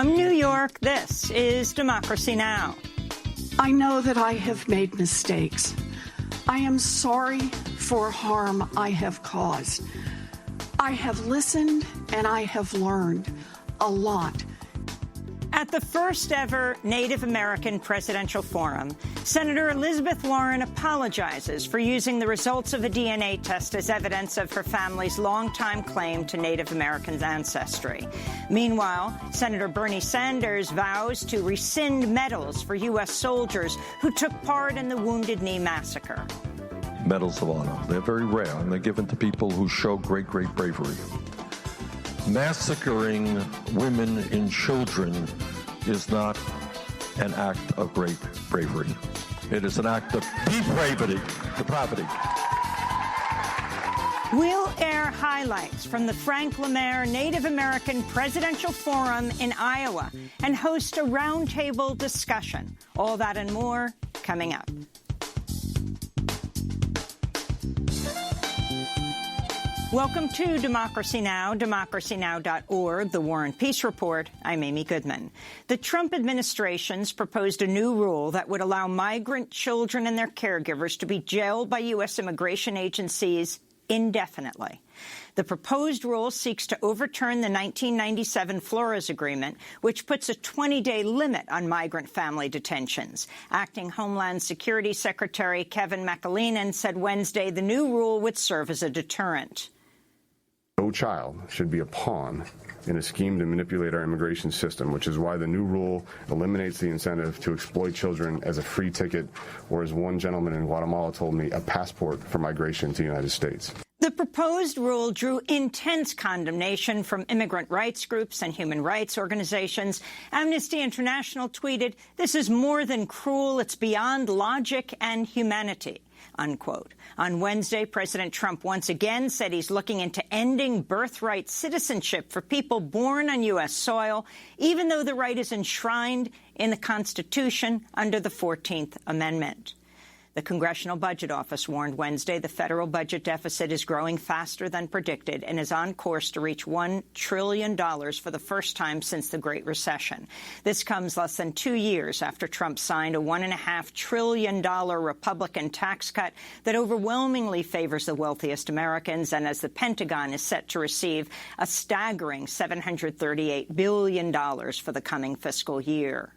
From New York, this is Democracy Now! I know that I have made mistakes. I am sorry for harm I have caused. I have listened and I have learned a lot. At the first ever Native American Presidential Forum, Senator Elizabeth Warren apologizes for using the results of a DNA test as evidence of her family's longtime claim to Native American ancestry. Meanwhile, Senator Bernie Sanders vows to rescind medals for U.S. soldiers who took part in the Wounded Knee massacre. Medals of honor. They're very rare, and they're given to people who show great bravery. Massacring women and children is not an act of great bravery. It is an act of depravity. We'll air highlights from the Frank Lemaire Native American Presidential Forum in Iowa and host a roundtable discussion. All that and more coming up. Welcome to Democracy Now!, democracynow.org, the War and Peace Report. I'm Amy Goodman. The Trump administration's proposed a new rule that would allow migrant children and their caregivers to be jailed by U.S. immigration agencies indefinitely. The proposed rule seeks to overturn the 1997 Flores Agreement, which puts a 20-day limit on migrant family detentions. Acting Homeland Security Secretary Kevin McAleenan said Wednesday the new rule would serve as a deterrent. No child should be a pawn in a scheme to manipulate our immigration system, which is why the new rule eliminates the incentive to exploit children as a free ticket, or as one gentleman in Guatemala told me, a passport for migration to the United States. The proposed rule drew intense condemnation from immigrant rights groups and human rights organizations. Amnesty International tweeted, "This is more than cruel. It's beyond logic and humanity." Unquote. On Wednesday, President Trump once again said he's looking into ending birthright citizenship for people born on U.S. soil, even though the right is enshrined in the Constitution under the 14th Amendment. The Congressional Budget Office warned Wednesday the federal budget deficit is growing faster than predicted and is on course to reach $1 trillion for the first time since the Great Recession. This comes less than 2 years after Trump signed a $1.5 trillion Republican tax cut that overwhelmingly favors the wealthiest Americans, and as the Pentagon is set to receive a staggering $738 billion for the coming fiscal year.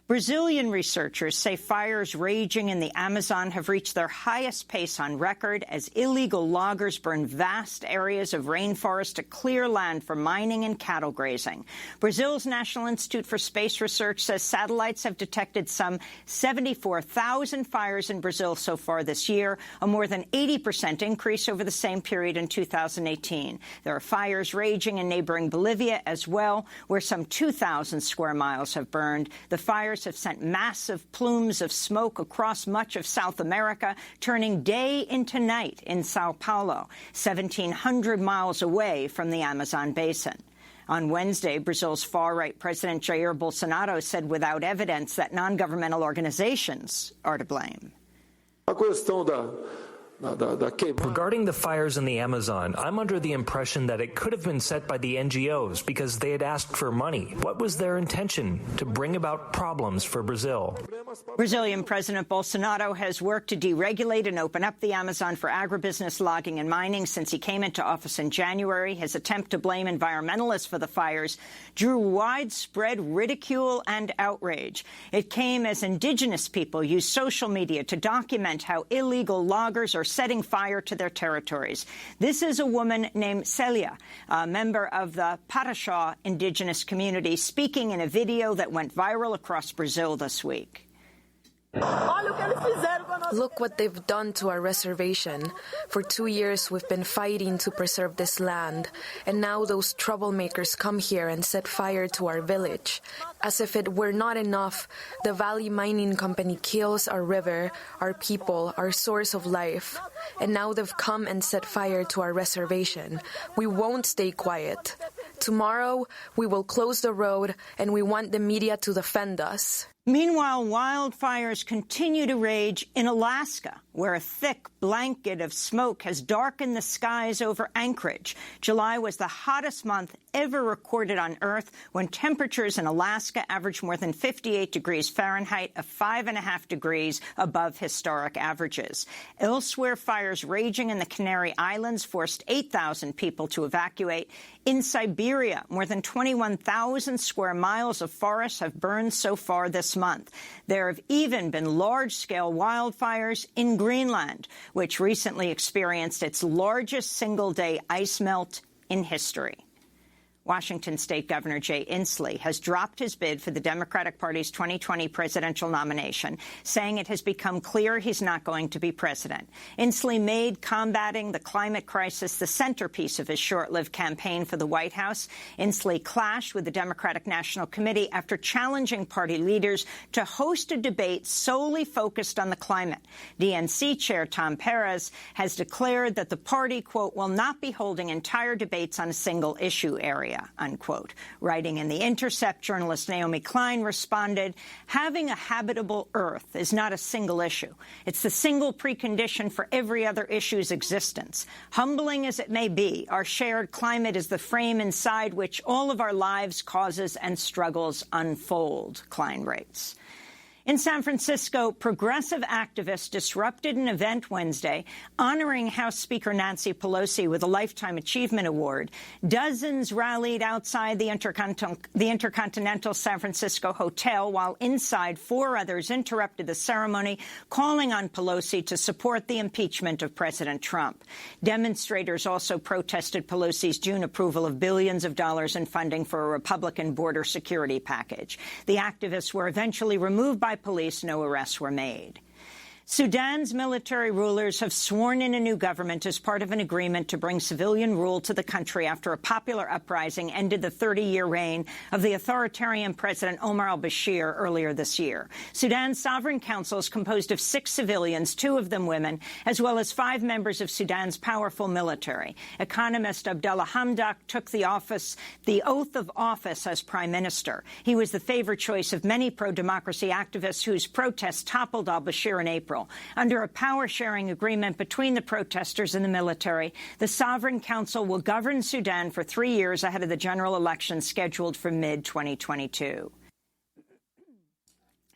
Brazilian researchers say fires raging in the Amazon have reached their highest pace on record as illegal loggers burn vast areas of rainforest to clear land for mining and cattle grazing. Brazil's National Institute for Space Research says satellites have detected some 74,000 fires in Brazil so far this year, a more than 80% increase over the same period in 2018. There are fires raging in neighboring Bolivia as well, where some 2,000 square miles have burned. The fires have sent massive plumes of smoke across much of South America, turning day into night in Sao Paulo, 1,700 miles away from the Amazon basin. On Wednesday, Brazil's far-right President Jair Bolsonaro said without evidence that non-governmental organizations are to blame. Regarding the fires in the Amazon, I'm under the impression that it could have been set by the NGOs because they had asked for money. What was their intention? To bring about problems for Brazil. Brazilian President Bolsonaro has worked to deregulate and open up the Amazon for agribusiness, logging and mining since he came into office in January. His attempt to blame environmentalists for the fires drew widespread ridicule and outrage. It came as indigenous people used social media to document how illegal loggers are setting fire to their territories. This is a woman named Celia, a member of the Paraxó indigenous community, speaking in a video that went viral across Brazil this week. Look what they've done to our reservation. For 2 years we've been fighting to preserve this land, and now those troublemakers come here and set fire to our village. As if it were not enough, the Valley Mining Company kills our river, our people, our source of life. And now they've come and set fire to our reservation. We won't stay quiet. Tomorrow, we will close the road, and we want the media to defend us. Meanwhile, wildfires continue to rage in Alaska, where a thick blanket of smoke has darkened the skies over Anchorage. July was the hottest month ever recorded on Earth, when temperatures in Alaska averaged more than 58 degrees Fahrenheit, a 5.5 degrees above historic averages. Elsewhere, fires raging in the Canary Islands forced 8,000 people to evacuate. In Siberia, more than 21,000 square miles of forests have burned so far this month. There have even been large-scale wildfires in Greenland, which recently experienced its largest single-day ice melt in history. Washington State Governor Jay Inslee has dropped his bid for the Democratic Party's 2020 presidential nomination, saying it has become clear he's not going to be president. Inslee made combating the climate crisis the centerpiece of his short-lived campaign for the White House. Inslee clashed with the Democratic National Committee after challenging party leaders to host a debate solely focused on the climate. DNC Chair Tom Perez has declared that the party, quote, will not be holding entire debates on a single issue area, unquote. Writing in The Intercept, journalist Naomi Klein responded, having a habitable Earth is not a single issue. It's the single precondition for every other issue's existence. Humbling as it may be, our shared climate is the frame inside which all of our lives, causes, and struggles unfold, Klein writes. In San Francisco, progressive activists disrupted an event Wednesday honoring House Speaker Nancy Pelosi with a Lifetime Achievement Award. Dozens rallied outside the Intercontinental San Francisco Hotel, while inside 4 others interrupted the ceremony, calling on Pelosi to support the impeachment of President Trump. Demonstrators also protested Pelosi's June approval of billions of dollars in funding for a Republican border security package. The activists were eventually removed by police. No arrests were made. Sudan's military rulers have sworn in a new government as part of an agreement to bring civilian rule to the country after a popular uprising ended the 30-year reign of the authoritarian President Omar al-Bashir earlier this year. Sudan's Sovereign Council is composed of 6 civilians, 2 of them women, as well as 5 members of Sudan's powerful military. Economist Abdullah Hamdok took the oath of office as prime minister. He was the favored choice of many pro-democracy activists whose protests toppled al-Bashir in April. Under a power-sharing agreement between the protesters and the military, the Sovereign Council will govern Sudan for 3 years ahead of the general election scheduled for mid-2022.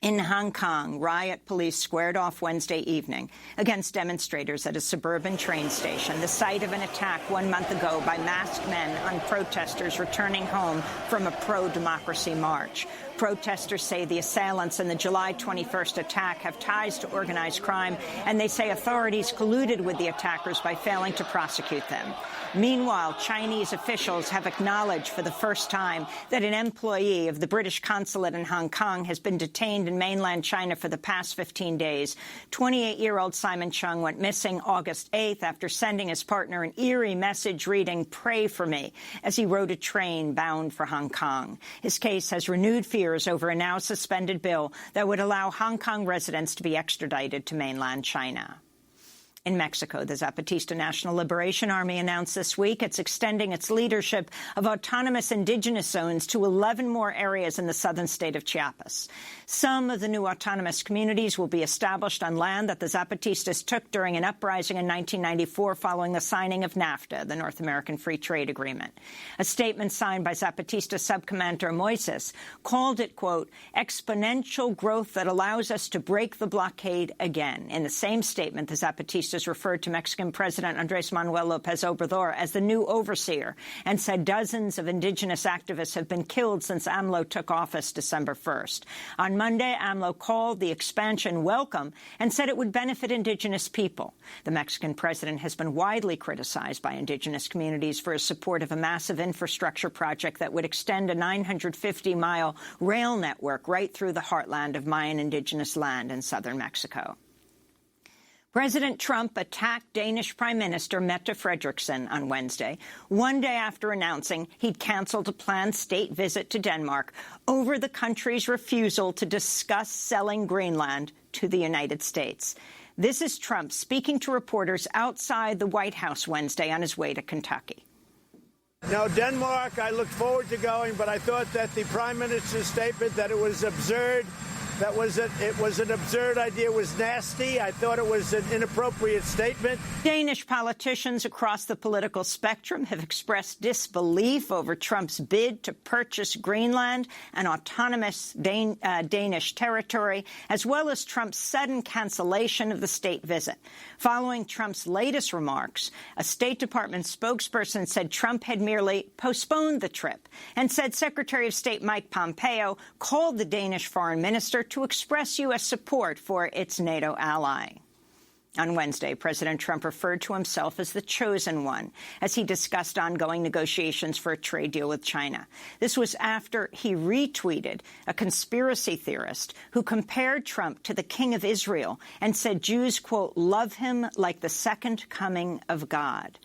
In Hong Kong, riot police squared off Wednesday evening against demonstrators at a suburban train station, the site of an attack 1 month ago by masked men on protesters returning home from a pro-democracy march. Protesters say the assailants in the July 21st attack have ties to organized crime, and they say authorities colluded with the attackers by failing to prosecute them. Meanwhile, Chinese officials have acknowledged for the first time that an employee of the British consulate in Hong Kong has been detained in mainland China for the past 15 days. 28-year-old Simon Chung went missing August 8th after sending his partner an eerie message reading, "Pray for me," as he rode a train bound for Hong Kong. His case has renewed fears over a now suspended bill that would allow Hong Kong residents to be extradited to mainland China. In Mexico, the Zapatista National Liberation Army announced this week it's extending its leadership of autonomous indigenous zones to 11 more areas in the southern state of Chiapas. Some of the new autonomous communities will be established on land that the Zapatistas took during an uprising in 1994 following the signing of NAFTA, the North American Free Trade Agreement. A statement signed by Zapatista Subcommander Moises called it, quote, exponential growth that allows us to break the blockade again. In the same statement, the Zapatistas referred to Mexican President Andrés Manuel López Obrador as the new overseer and said dozens of indigenous activists have been killed since AMLO took office December 1st. On Monday, AMLO called the expansion welcome and said it would benefit indigenous people. The Mexican president has been widely criticized by indigenous communities for his support of a massive infrastructure project that would extend a 950-mile rail network right through the heartland of Mayan indigenous land in southern Mexico. President Trump attacked Danish Prime Minister Mette Frederiksen on Wednesday, one day after announcing he'd canceled a planned state visit to Denmark over the country's refusal to discuss selling Greenland to the United States. This is Trump speaking to reporters outside the White House Wednesday on his way to Kentucky. Now, Denmark, I looked forward to going, but I thought that the Prime Minister's statement that it was absurd It was an absurd idea. It was nasty. I thought it was an inappropriate statement. Danish politicians across the political spectrum have expressed disbelief over Trump's bid to purchase Greenland, an autonomous Danish territory, as well as Trump's sudden cancellation of the state visit. Following Trump's latest remarks, a State Department spokesperson said Trump had merely postponed the trip and said Secretary of State Mike Pompeo called the Danish foreign minister to express U.S. support for its NATO ally. On Wednesday, President Trump referred to himself as the chosen one as he discussed ongoing negotiations for a trade deal with China. This was after he retweeted a conspiracy theorist who compared Trump to the King of Israel and said Jews, quote, love him like the second coming of God.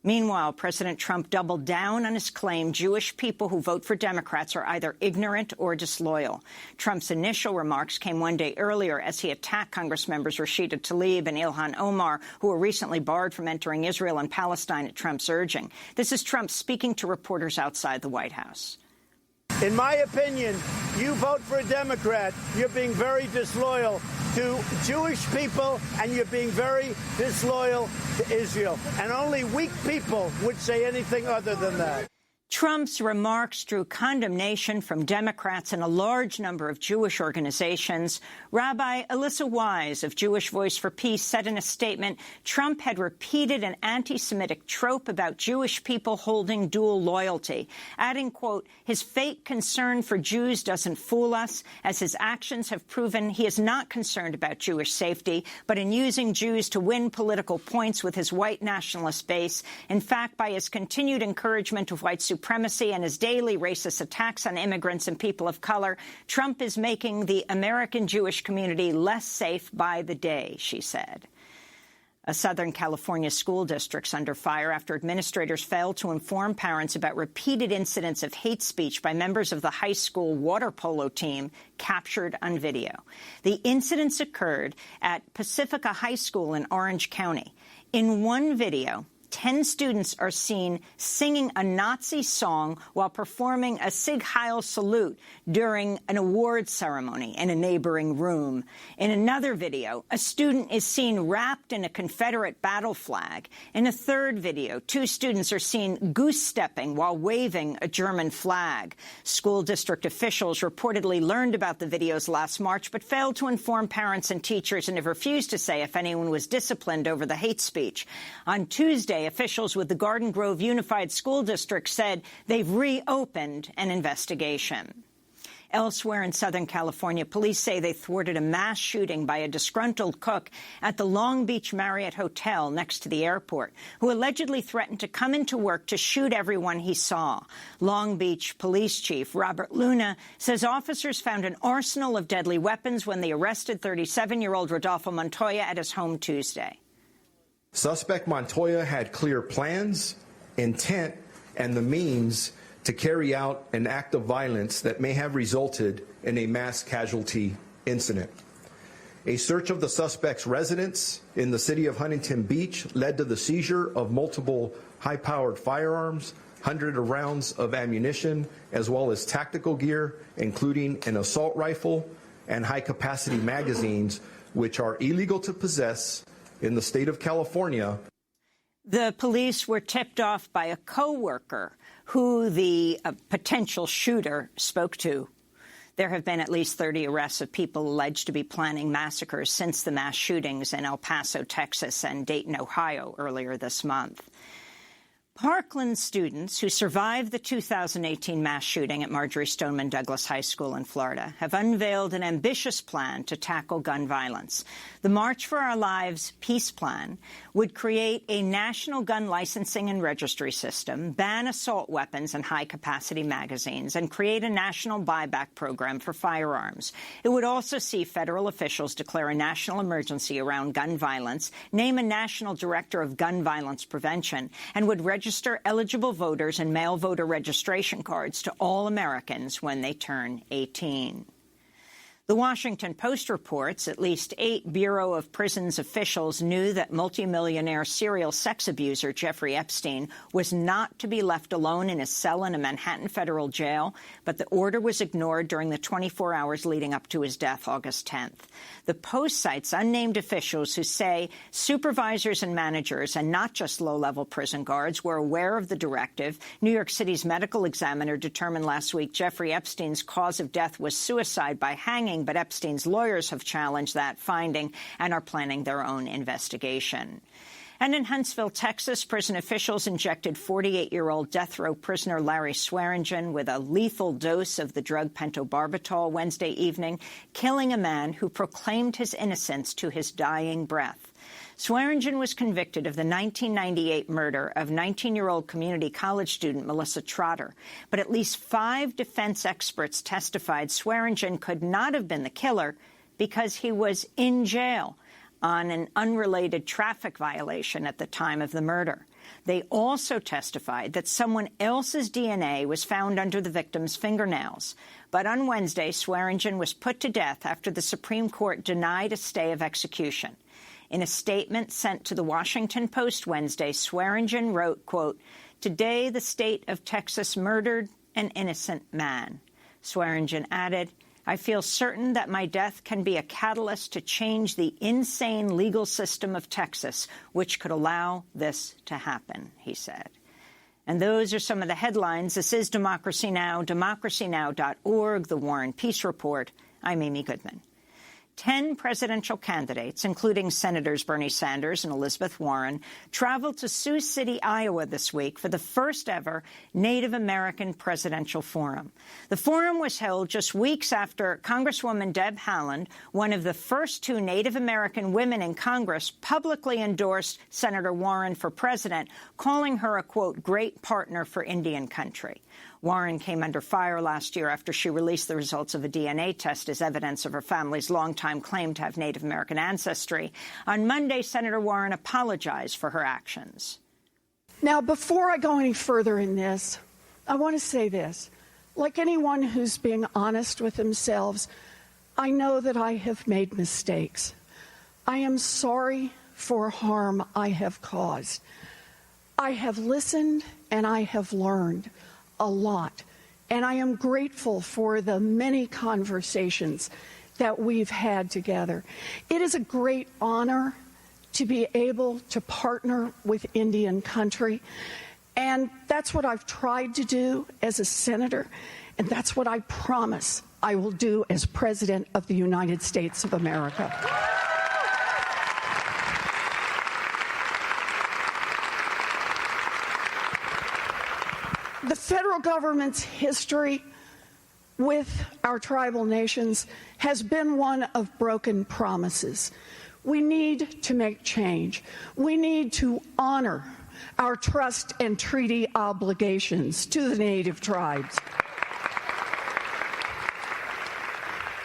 Meanwhile, President Trump doubled down on his claim Jewish people who vote for Democrats are either ignorant or disloyal. Trump's initial remarks came one day earlier as he attacked Congress members Rashida Tlaib and Ilhan Omar, who were recently barred from entering Israel and Palestine at Trump's urging. This is Trump speaking to reporters outside the White House. In my opinion, you vote for a Democrat, you're being very disloyal to Jewish people, and you're being very disloyal to Israel. And only weak people would say anything other than that. Trump's remarks drew condemnation from Democrats and a large number of Jewish organizations. Rabbi Alyssa Wise of Jewish Voice for Peace said in a statement Trump had repeated an anti-Semitic trope about Jewish people holding dual loyalty, adding, quote, his fake concern for Jews doesn't fool us, as his actions have proven he is not concerned about Jewish safety, but in using Jews to win political points with his white nationalist base. In fact, by his continued encouragement of white supremacy and his daily racist attacks on immigrants and people of color, Trump is making the American Jewish community less safe by the day, she said. A Southern California school district's under fire after administrators failed to inform parents about repeated incidents of hate speech by members of the high school water polo team captured on video. The incidents occurred at Pacifica High School in Orange County. In one video, 10 students are seen singing a Nazi song while performing a Sieg Heil salute during an awards ceremony in a neighboring room. In another video, a student is seen wrapped in a Confederate battle flag. In a third video, 2 students are seen goose-stepping while waving a German flag. School district officials reportedly learned about the videos last March but failed to inform parents and teachers and have refused to say if anyone was disciplined over the hate speech. On Tuesday, officials with the Garden Grove Unified School District said they've reopened an investigation. Elsewhere in Southern California, police say they thwarted a mass shooting by a disgruntled cook at the Long Beach Marriott Hotel next to the airport, who allegedly threatened to come into work to shoot everyone he saw. Long Beach Police Chief Robert Luna says officers found an arsenal of deadly weapons when they arrested 37-year-old Rodolfo Montoya at his home Tuesday. Suspect Montoya had clear plans, intent, and the means to carry out an act of violence that may have resulted in a mass casualty incident. A search of the suspect's residence in the city of Huntington Beach led to the seizure of multiple high-powered firearms, hundreds of rounds of ammunition, as well as tactical gear, including an assault rifle and high-capacity magazines, which are illegal to possess in the state of California. The police were tipped off by a co-worker who the potential shooter spoke to. There have been at least 30 arrests of people alleged to be planning massacres since the mass shootings in El Paso, Texas, and Dayton, Ohio earlier this month. Parkland students who survived the 2018 mass shooting at Marjory Stoneman Douglas High School in Florida have unveiled an ambitious plan to tackle gun violence. The March for Our Lives Peace Plan would create a national gun licensing and registry system, ban assault weapons and high-capacity magazines, and create a national buyback program for firearms. It would also see federal officials declare a national emergency around gun violence, name a national director of gun violence prevention, and would register eligible voters and mail voter registration cards to all Americans when they turn 18. The Washington Post reports at least 8 Bureau of Prisons officials knew that multimillionaire serial sex abuser Jeffrey Epstein was not to be left alone in his cell in a Manhattan federal jail, but the order was ignored during the 24 hours leading up to his death, August 10th. The Post cites unnamed officials who say supervisors and managers, and not just low-level prison guards, were aware of the directive. New York City's medical examiner determined last week Jeffrey Epstein's cause of death was suicide by hanging, but Epstein's lawyers have challenged that finding and are planning their own investigation. And in Huntsville, Texas, prison officials injected 48-year-old death row prisoner Larry Swearingen with a lethal dose of the drug pentobarbital Wednesday evening, killing a man who proclaimed his innocence to his dying breath. Swearingen was convicted of the 1998 murder of 19-year-old community college student Melissa Trotter, but at least 5 defense experts testified Swearingen could not have been the killer because he was in jail on an unrelated traffic violation at the time of the murder. They also testified that someone else's DNA was found under the victim's fingernails. But on Wednesday, Swearingen was put to death after the Supreme Court denied a stay of execution. In a statement sent to the Washington Post Wednesday, Swearingen wrote, quote, "Today the state of Texas murdered an innocent man." Swearingen added, "I feel certain that my death can be a catalyst to change the insane legal system of Texas, which could allow this to happen," he said. And those are some of the headlines. This is Democracy Now!, democracynow.org, The War and Peace Report. I'm Amy Goodman. 10 presidential candidates, including Senators Bernie Sanders and Elizabeth Warren, traveled to Sioux City, Iowa this week for the first-ever Native American Presidential Forum. The forum was held just weeks after Congresswoman Deb Haaland, one of the first 2 Native American women in Congress, publicly endorsed Senator Warren for president, calling her a, quote, great partner for Indian country. Warren came under fire last year after she released the results of a DNA test as evidence of her family's longtime claim to have Native American ancestry. On Monday, Senator Warren apologized for her actions. Now, before I go any further in this, I want to say this. Like anyone who's being honest with themselves, I know that I have made mistakes. I am sorry for harm I have caused. I have listened and I have learned a lot, and I am grateful for the many conversations that we've had together. It is a great honor to be able to partner with Indian country, and that's what I've tried to do as a senator, and that's what I promise I will do as President of the United States of America. The federal government's history with our tribal nations has been one of broken promises. We need to make change. We need to honor our trust and treaty obligations to the Native tribes.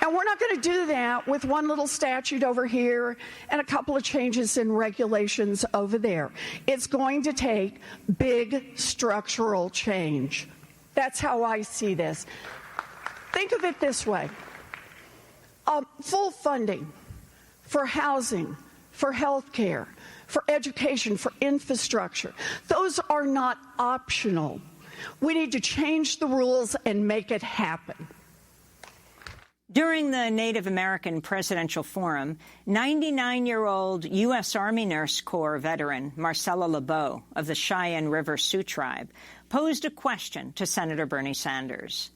And we're not going to do that with one little statute over here and a couple of changes in regulations over there. It's going to take big structural change. That's how I see this. Think of it this way. Full funding for housing, for health care, for education, for infrastructure. Those are not optional. We need to change the rules and make it happen. During the Native American Presidential Forum, 99-year-old U.S. Army Nurse Corps veteran Marcella LeBeau of the Cheyenne River Sioux Tribe posed a question to Senator Bernie Sanders.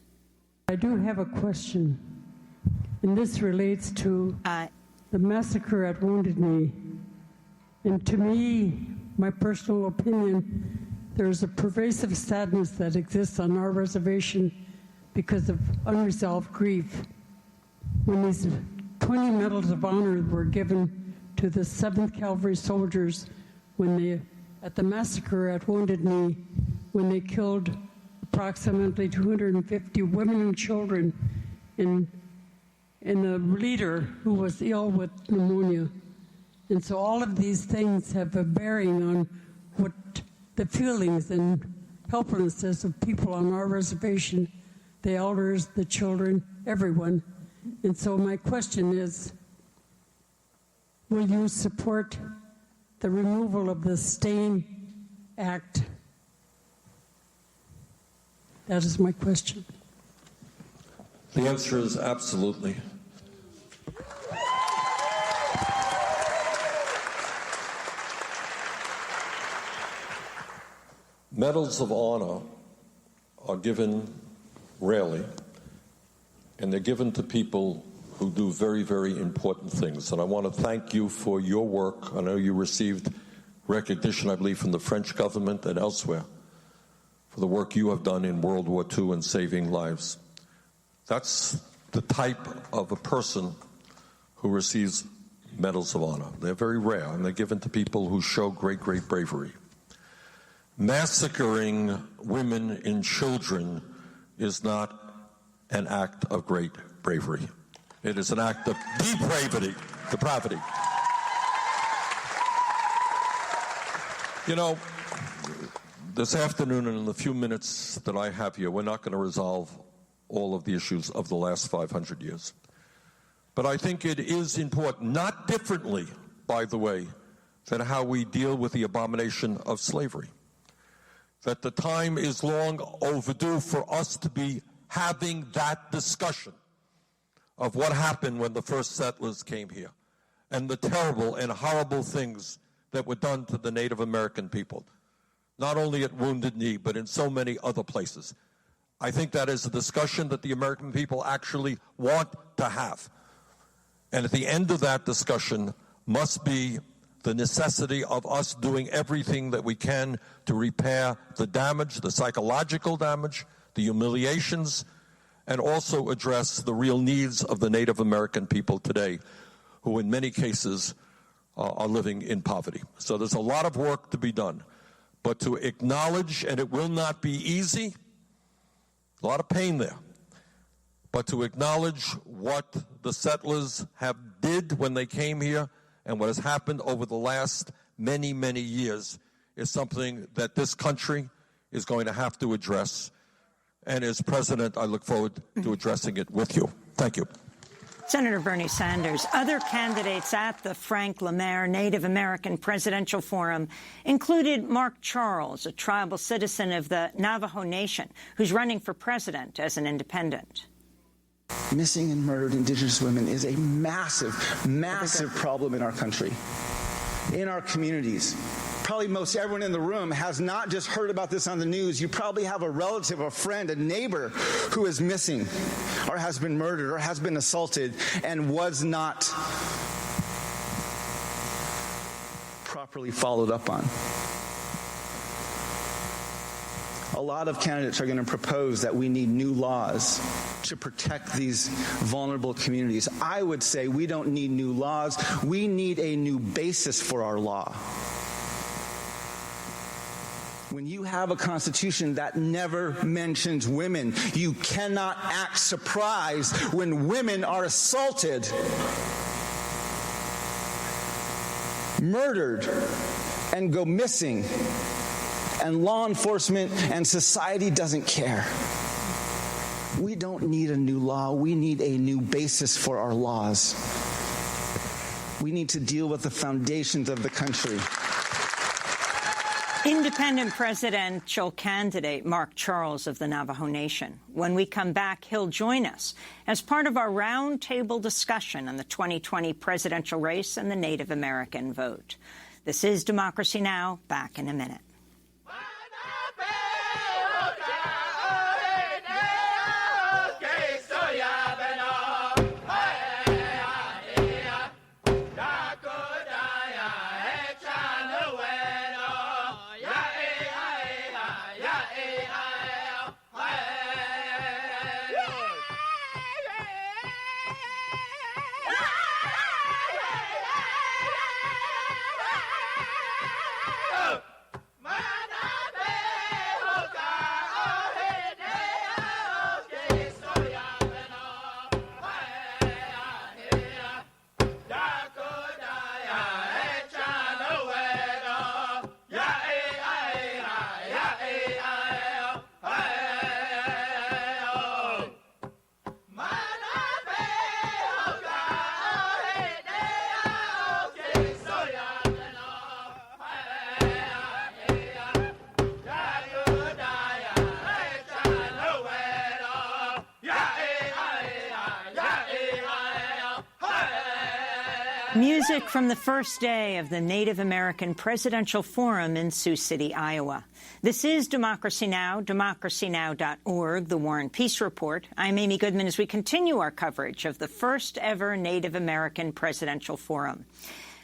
I do have a question, and this relates to the massacre at Wounded Knee. And to me, my personal opinion, there's a pervasive sadness that exists on our reservation because of unresolved grief. When these 20 medals of honor were given to the 7th Cavalry soldiers at the massacre at Wounded Knee, when they killed approximately 250 women and children and a leader who was ill with pneumonia. And so all of these things have a bearing on what the feelings and helplessness of people on our reservation, the elders, the children, everyone. And so my question is, will you support the removal of the STAIN Act? That is my question. The answer is absolutely. Medals of honor are given rarely, and they're given to people who do very, very important things. And I want to thank you for your work. I know you received recognition, I believe, from the French government and elsewhere for the work you have done in World War II and saving lives. That's the type of a person who receives medals of honor. They're very rare, and they're given to people who show great, great bravery. Massacring women and children is not an act of great bravery. It is an act of depravity. You know, this afternoon and in the few minutes that I have here, we're not going to resolve all of the issues of the last 500 years. But I think it is important, not differently, by the way, than how we deal with the abomination of slavery, that the time is long overdue for us to be having that discussion of what happened when the first settlers came here and the terrible and horrible things that were done to the Native American people, not only at Wounded Knee, but in so many other places. I think that is a discussion that the American people actually want to have. And at the end of that discussion must be the necessity of us doing everything that we can to repair the damage, the psychological damage, the humiliations, and also address the real needs of the Native American people today, who in many cases are living in poverty. So there's a lot of work to be done. But to acknowledge, and it will not be easy, a lot of pain there, but to acknowledge what the settlers have did when they came here and what has happened over the last many, many years is something that this country is going to have to address. And as president, I look forward to addressing it with you. Thank you. Senator Bernie Sanders. Other candidates at the Frank LaMare Native American Presidential Forum included Mark Charles, a tribal citizen of the Navajo Nation, who's running for president as an independent. Missing and murdered Indigenous women is a massive, massive problem in our country, in our communities. Probably most everyone in the room has not just heard about this on the news. You probably have a relative, a friend, a neighbor who is missing or has been murdered or has been assaulted and was not properly followed up on. A lot of candidates are going to propose that we need new laws to protect these vulnerable communities. I would say we don't need new laws. We need a new basis for our law. When you have a constitution that never mentions women, you cannot act surprised when women are assaulted, murdered, and go missing, and law enforcement and society doesn't care. We don't need a new law. We need a new basis for our laws. We need to deal with the foundations of the country. Independent presidential candidate Mark Charles of the Navajo Nation. When we come back, he'll join us as part of our roundtable discussion on the 2020 presidential race and the Native American vote. This is Democracy Now! Back in a minute. Music from the first day of the Native American Presidential Forum in Sioux City, Iowa. This is Democracy Now!, democracynow.org, The War and Peace Report. I'm Amy Goodman as we continue our coverage of the first ever Native American Presidential Forum.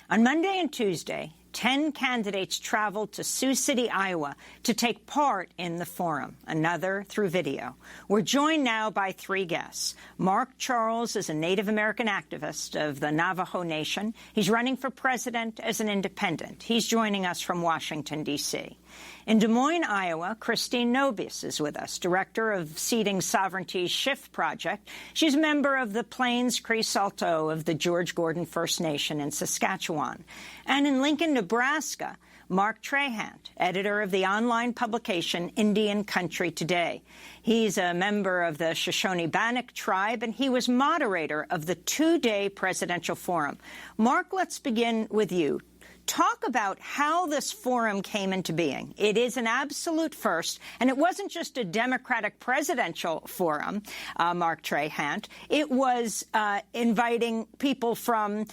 On Monday and Tuesday, 10 candidates traveled to Sioux City, Iowa, to take part in the forum, another through video. We're joined now by three guests. Mark Charles is a Native American activist of the Navajo Nation. He's running for president as an independent. He's joining us from Washington, D.C. In Des Moines, Iowa, Christine Nobius is with us, director of Seeding Sovereignty's Shift Project. She's a member of the Plains Cree Saulteaux of the George Gordon First Nation in Saskatchewan. And in Lincoln, Nebraska, Mark Trahant, editor of the online publication Indian Country Today. He's a member of the Shoshone-Bannock tribe, and he was moderator of the two-day presidential forum. Mark, let's begin with you. Talk about how this forum came into being. It is an absolute first, and it wasn't just a Democratic presidential forum, Mark Trahant. It was inviting people from,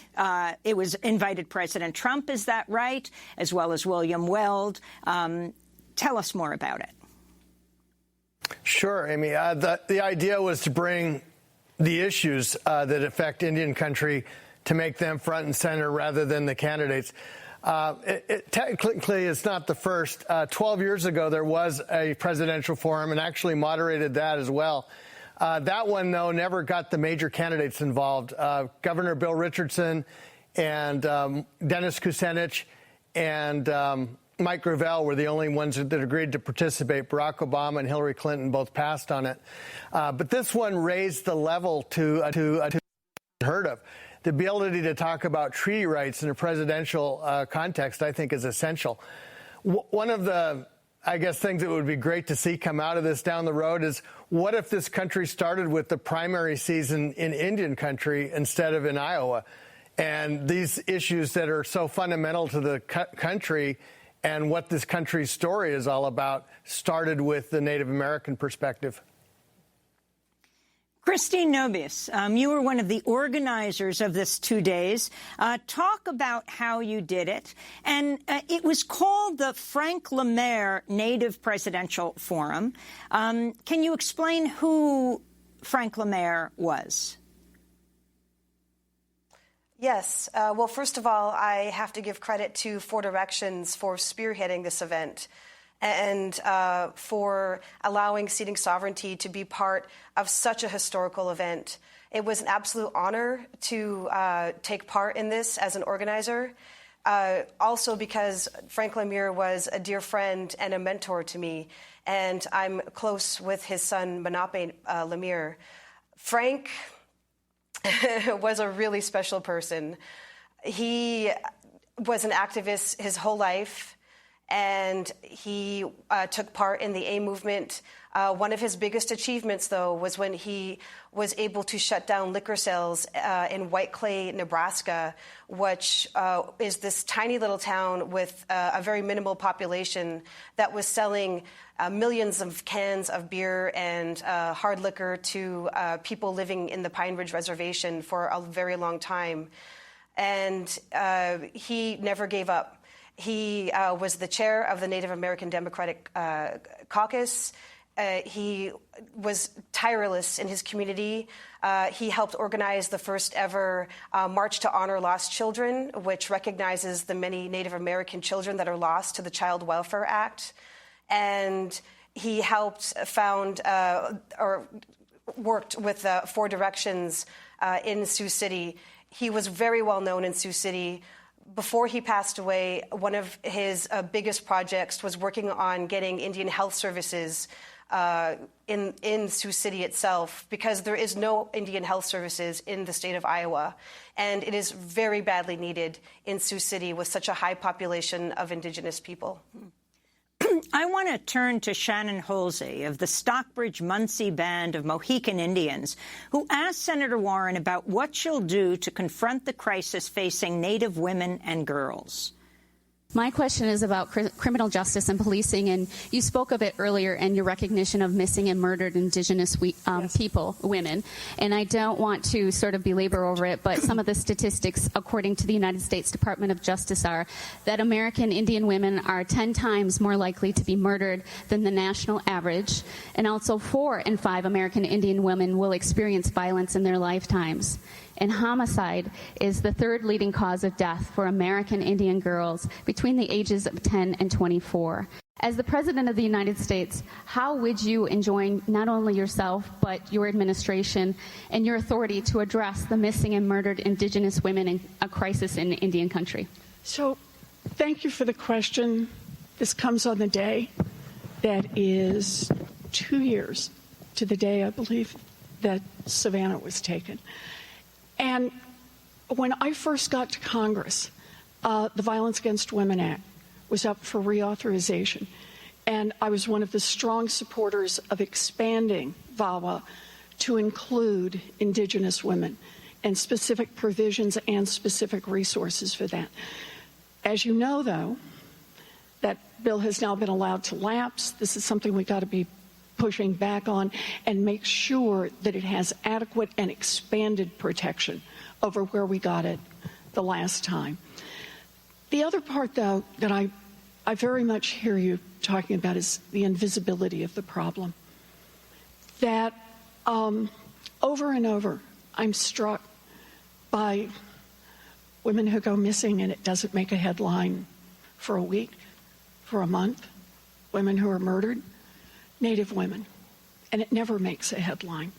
it was invited President Trump, is that right, as well as William Weld. Tell us more about it. Sure, Amy. The idea was to bring the issues that affect Indian country to make them front and center rather than the candidates. Technically, it's not the first. 12 years ago, there was a presidential forum and actually moderated that as well. That one, though, never got the major candidates involved. Governor Bill Richardson and Dennis Kucinich and Mike Gravel were the only ones that agreed to participate. Barack Obama and Hillary Clinton both passed on it. But this one raised the level to heard of. The ability to talk about treaty rights in a presidential context, I think, is essential. One of the, I guess, things that would be great to see come out of this down the road is what if this country started with the primary season in Indian country instead of in Iowa? And these issues that are so fundamental to the country and what this country's story is all about started with the Native American perspective. Christine Nobius, you were one of the organizers of this 2 days. Talk about how you did it. And it was called the Frank LaMere Native Presidential Forum. Can you explain who Frank LaMere was? Yes. Well, first of all, I have to give credit to Four Directions for spearheading this event and for allowing Seeding Sovereignty to be part of such a historical event. It was an absolute honor to take part in this as an organizer, also because Frank LaMere was a dear friend and a mentor to me, and I'm close with his son, Manape LaMere. Frank was a really special person. He was an activist his whole life, and he took part in the A movement. One of his biggest achievements, though, was when he was able to shut down liquor sales in White Clay, Nebraska, which is this tiny little town with a very minimal population that was selling millions of cans of beer and hard liquor to people living in the Pine Ridge Reservation for a very long time. And he never gave up. He was the chair of the Native American Democratic Caucus. He was tireless in his community. He helped organize the first ever March to Honor Lost Children, which recognizes the many Native American children that are lost to the Child Welfare Act. And he helped found or worked with Four Directions in Sioux City. He was very well known in Sioux City. Before he passed away, one of his biggest projects was working on getting Indian health services in Sioux City itself, because there is no Indian health services in the state of Iowa, and it is very badly needed in Sioux City with such a high population of Indigenous people. I want to turn to Shannon Holsey of the Stockbridge-Munsee Band of Mohican Indians, who asked Senator Warren about what she'll do to confront the crisis facing Native women and girls. My question is about criminal justice and policing, and you spoke of it earlier in your recognition of missing and murdered Indigenous people, women. And I don't want to sort of belabor over it, but some of the statistics, according to the United States Department of Justice, are that American Indian women are 10 times more likely to be murdered than the national average, and also 4 in 5 American Indian women will experience violence in their lifetimes. And homicide is the 3rd leading cause of death for American Indian girls between the ages of 10 and 24. As the President of the United States, how would you enjoin not only yourself, but your administration and your authority to address the missing and murdered Indigenous women in a crisis in Indian country? So, thank you for the question. This comes on the day that is 2 years to the day, I believe, that Savannah was taken. And when I first got to Congress, the Violence Against Women Act was up for reauthorization. And I was one of the strong supporters of expanding VAWA to include Indigenous women and specific provisions and specific resources for that. As you know, though, that bill has now been allowed to lapse. This is something we got to be pushing back on and make sure that it has adequate and expanded protection over where we got it the last time. The other part, though, that I very much hear you talking about is the invisibility of the problem. That over and over, I'm struck by women who go missing and it doesn't make a headline for a week, for a month, women who are murdered, Native women, and it never makes a headline.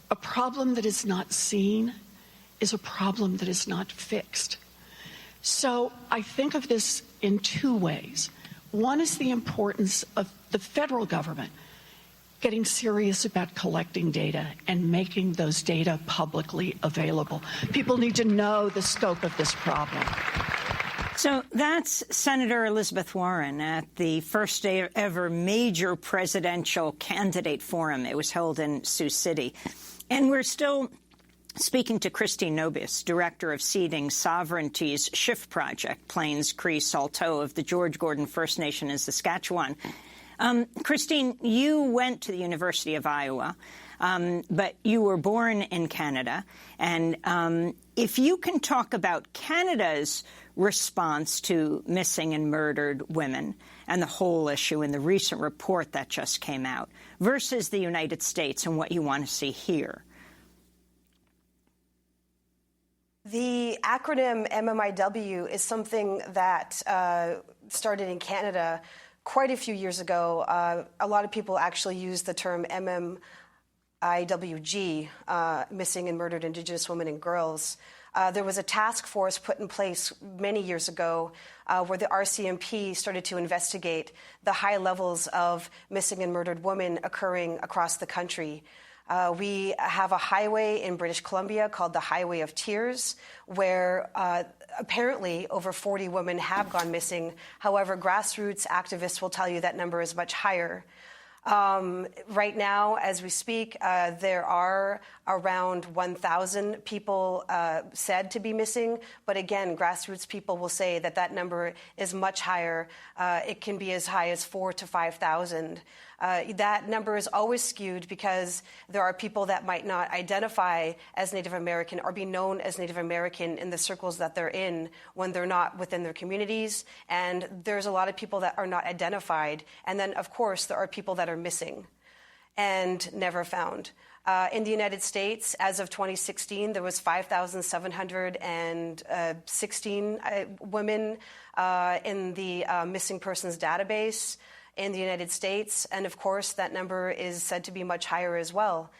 A problem that is not seen is a problem that is not fixed. So I think of this in 2 ways. One is the importance of the federal government getting serious about collecting data and making those data publicly available. People need to know the scope of this problem. So that's Senator Elizabeth Warren at the first ever major presidential candidate forum. It was held in Sioux City. And we're still speaking to Christine Nobius, Director of Seeding Sovereignty's Shift Project, Plains Cree Saulteaux of the George Gordon First Nation in Saskatchewan. Christine, you went to the University of Iowa, but you were born in Canada. And if you can talk about Canada's response to missing and murdered women and the whole issue in the recent report that just came out versus the United States and what you want to see here. The acronym MMIW is something that started in Canada quite a few years ago. A lot of people actually use the term MMIWG, Missing and Murdered Indigenous Women and Girls. There was a task force put in place many years ago where the RCMP started to investigate the high levels of missing and murdered women occurring across the country. We have a highway in British Columbia called the Highway of Tears, where apparently over 40 women have gone missing. However, grassroots activists will tell you that number is much higher. Right now, as we speak, there are around 1,000 people said to be missing. But again, grassroots people will say that that number is much higher. It can be as high as 4,000 to 5,000. That number is always skewed because there are people that might not identify as Native American or be known as Native American in the circles that they're in when they're not within their communities. And there's a lot of people that are not identified. And then, of course, there are people that are missing and never found. In the United States, as of 2016, there was 5,716 women in the missing persons database in the United States. And of course, that number is said to be much higher as well.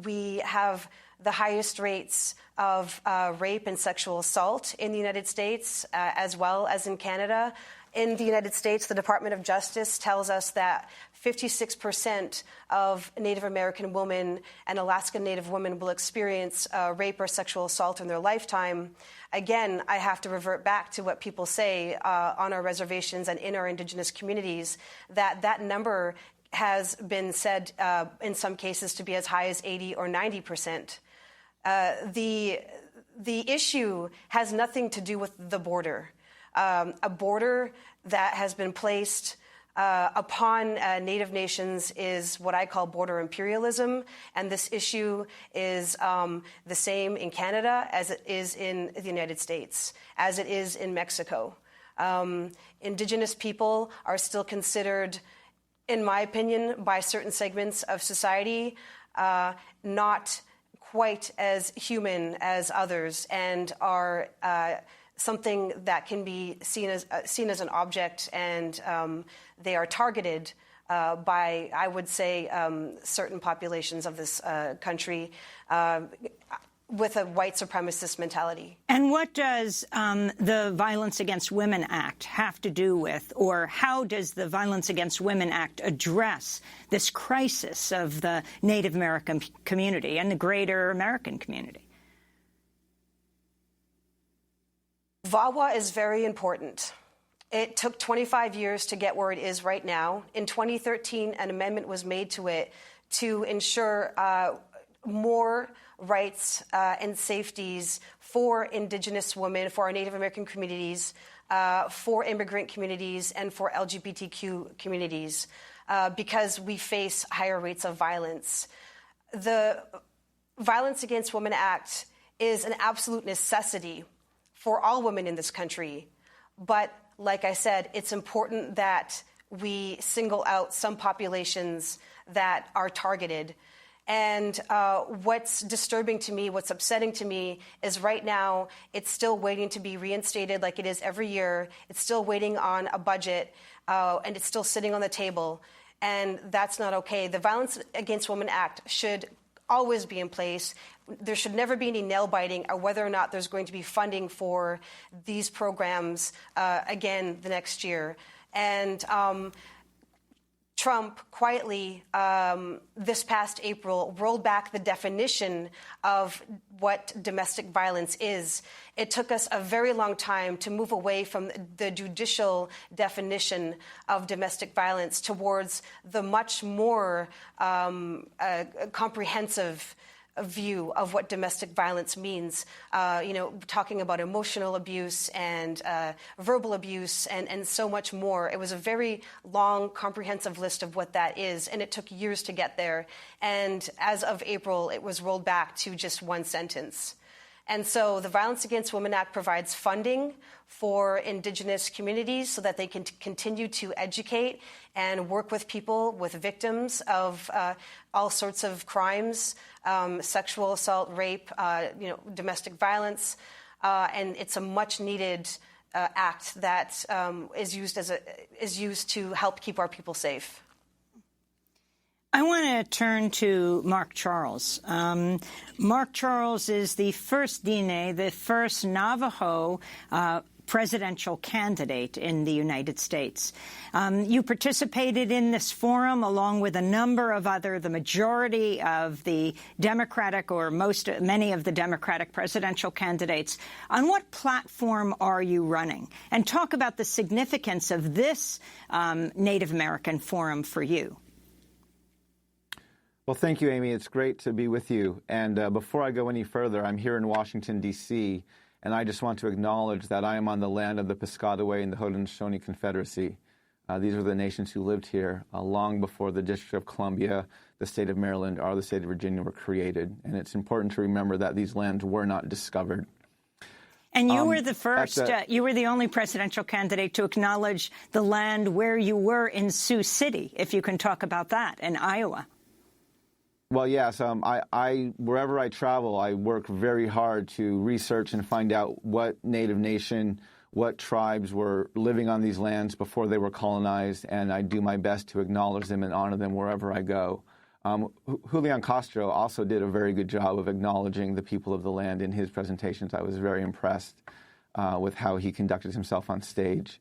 We have the highest rates of rape and sexual assault in the United States, as well as in Canada. In the United States, the Department of Justice tells us that 56% of Native American women and Alaskan Native women will experience rape or sexual assault in their lifetime. Again, I have to revert back to what people say on our reservations and in our Indigenous communities, that that number has been said in some cases to be as high as 80 or 90%. The issue has nothing to do with the border. A border that has been placed upon Native nations is what I call border imperialism, and this issue is the same in Canada as it is in the United States, as it is in Mexico. Indigenous people are still considered, in my opinion, by certain segments of society, not quite as human as others, and are something that can be seen as an object, and they are targeted by, I would say, certain populations of this country with a white supremacist mentality. And what does the Violence Against Women Act have to do with, or how does the Violence Against Women Act address this crisis of the Native American community and the greater American community? VAWA is very important. It took 25 years to get where it is right now. In 2013, an amendment was made to it to ensure more rights and safeties for Indigenous women, for our Native American communities, for immigrant communities, and for LGBTQ communities, because we face higher rates of violence. The Violence Against Women Act is an absolute necessity for all women in this country. But like I said, it's important that we single out some populations that are targeted. And what's disturbing to me, what's upsetting to me, is right now it's still waiting to be reinstated like it is every year. It's still waiting on a budget, and it's still sitting on the table. And that's not okay. The Violence Against Women Act should always be in place. There should never be any nail-biting or whether or not there's going to be funding for these programs again the next year. And Trump quietly, this past April, rolled back the definition of what domestic violence is. It took us a very long time to move away from the judicial definition of domestic violence towards the much more comprehensive view of what domestic violence means, talking about emotional abuse and verbal abuse and so much more. It was a very long, comprehensive list of what that is, and it took years to get there. And as of April, it was rolled back to just one sentence. And so the Violence Against Women Act provides funding for Indigenous communities so that they can continue to educate and work with people, with victims of all sorts of crimes, sexual assault, rape, domestic violence. And it's a much-needed act that is used to help keep our people safe. I want to turn to Mark Charles. Mark Charles is the first Diné, the first Navajo presidential candidate in the United States. You participated in this forum along with a number of the majority of the Democratic or many of the Democratic presidential candidates. On what platform are you running? And talk about the significance of this Native American forum for you. Well, thank you, Amy. It's great to be with you. And before I go any further, I'm here in Washington, D.C., and I just want to acknowledge that I am on the land of the Piscataway and the Haudenosaunee Confederacy. These are the nations who lived here long before the District of Columbia, the state of Maryland, or the state of Virginia were created. And it's important to remember that these lands were not discovered. And you were the first, you were the only presidential candidate to acknowledge the land where you were in Sioux City, if you can talk about that, in Iowa. Well, yes. Wherever I travel, I work very hard to research and find out what Native nation, what tribes were living on these lands before they were colonized, and I do my best to acknowledge them and honor them wherever I go. Julian Castro also did a very good job of acknowledging the people of the land in his presentations. I was very impressed with how he conducted himself on stage.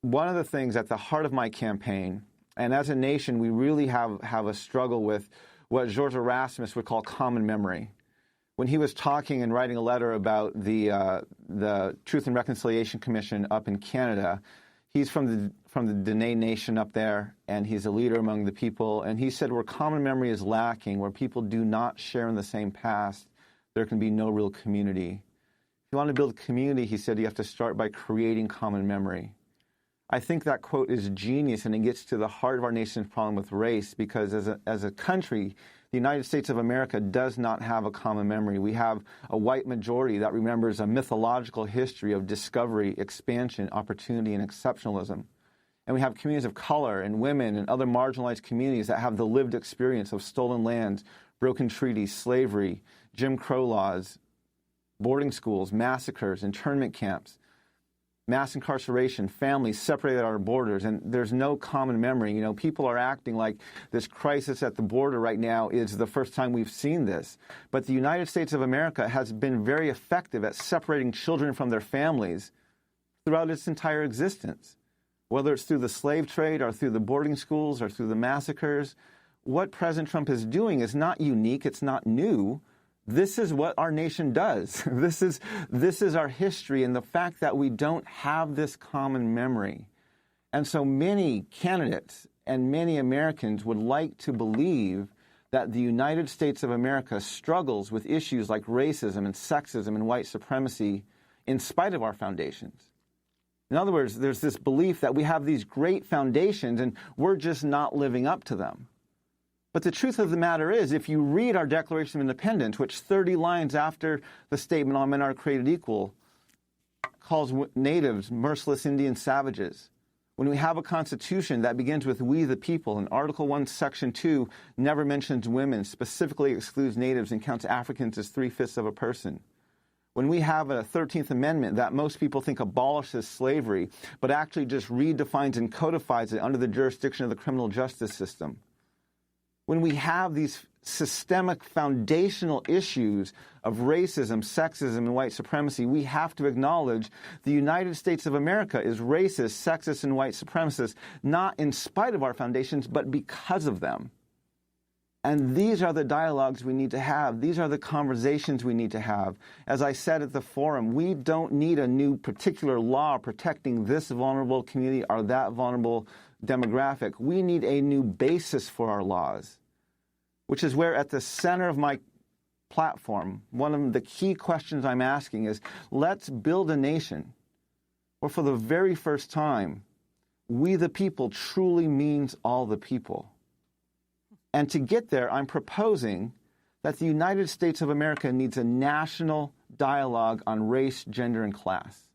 One of the things at the heart of my campaign, and as a nation, we really have a struggle with what George Erasmus would call common memory. When he was talking and writing a letter about the Truth and Reconciliation Commission up in Canada, he's from the Diné Nation up there, and he's a leader among the people. And he said where common memory is lacking, where people do not share in the same past, there can be no real community. you want to build community, he said, you have to start by creating common memory. I think that quote is genius, and it gets to the heart of our nation's problem with race, because as a country, the United States of America does not have a common memory. We have a white majority that remembers a mythological history of discovery, expansion, opportunity, and exceptionalism. And we have communities of color and women and other marginalized communities that have the lived experience of stolen lands, broken treaties, slavery, Jim Crow laws, boarding schools, massacres, internment camps, mass incarceration, families separated at our borders, and there's no common memory. You know, people are acting like this crisis at the border right now is the first time we've seen this. But the United States of America has been very effective at separating children from their families throughout its entire existence. Whether it's through the slave trade or through the boarding schools or through the massacres, what President Trump is doing is not unique, it's not new. This is what our nation does. This is our history, and the fact that we don't have this common memory. And so many candidates and many Americans would like to believe that the United States of America struggles with issues like racism and sexism and white supremacy in spite of our foundations. In other words, there's this belief that we have these great foundations and we're just not living up to them. But the truth of the matter is, if you read our Declaration of Independence, which 30 lines after the statement all men are created equal calls natives merciless Indian savages, when we have a Constitution that begins with we the people, and Article 1, Section 2 never mentions women, specifically excludes natives and counts Africans as 3/5 of a person, when we have a 13th Amendment that most people think abolishes slavery, but actually just redefines and codifies it under the jurisdiction of the criminal justice system, when we have these systemic foundational issues of racism, sexism, and white supremacy, we have to acknowledge the United States of America is racist, sexist, and white supremacist, not in spite of our foundations, but because of them. And these are the dialogues we need to have. These are the conversations we need to have. As I said at the forum, we don't need a new particular law protecting this vulnerable community or that vulnerable demographic. We need a new basis for our laws, which is where at the center of my platform, one of the key questions I'm asking is, let's build a nation where for the very first time, we the people truly means all the people. And to get there, I'm proposing that the United States of America needs a national dialogue on race, gender, and class.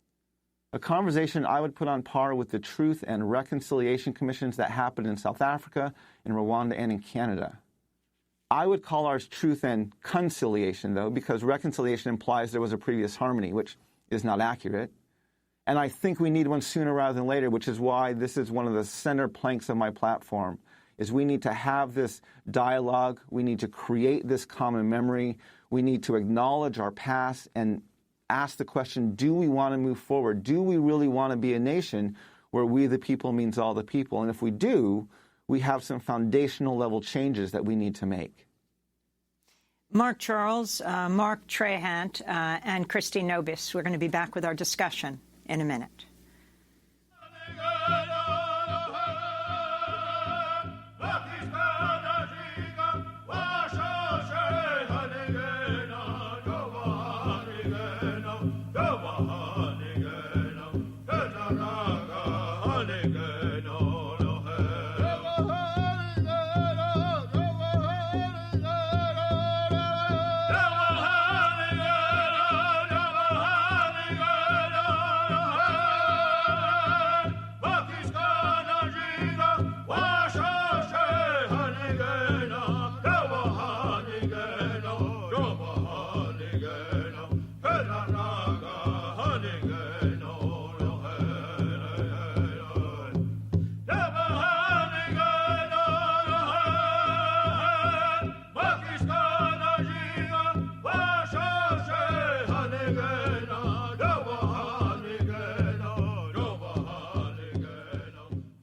A conversation I would put on par with the Truth and Reconciliation Commissions that happened in South Africa, in Rwanda, and in Canada. I would call ours Truth and Conciliation, though, because reconciliation implies there was a previous harmony, which is not accurate. And I think we need one sooner rather than later, which is why this is one of the center planks of my platform, is we need to have this dialogue. We need to create this common memory. We need to acknowledge our past and ask the question, do we want to move forward? Do we really want to be a nation where we the people means all the people? And if we do, we have some foundational level changes that we need to make. Mark Charles, Mark Trahant, and Christy Nobis. We're going to be back with our discussion in a minute.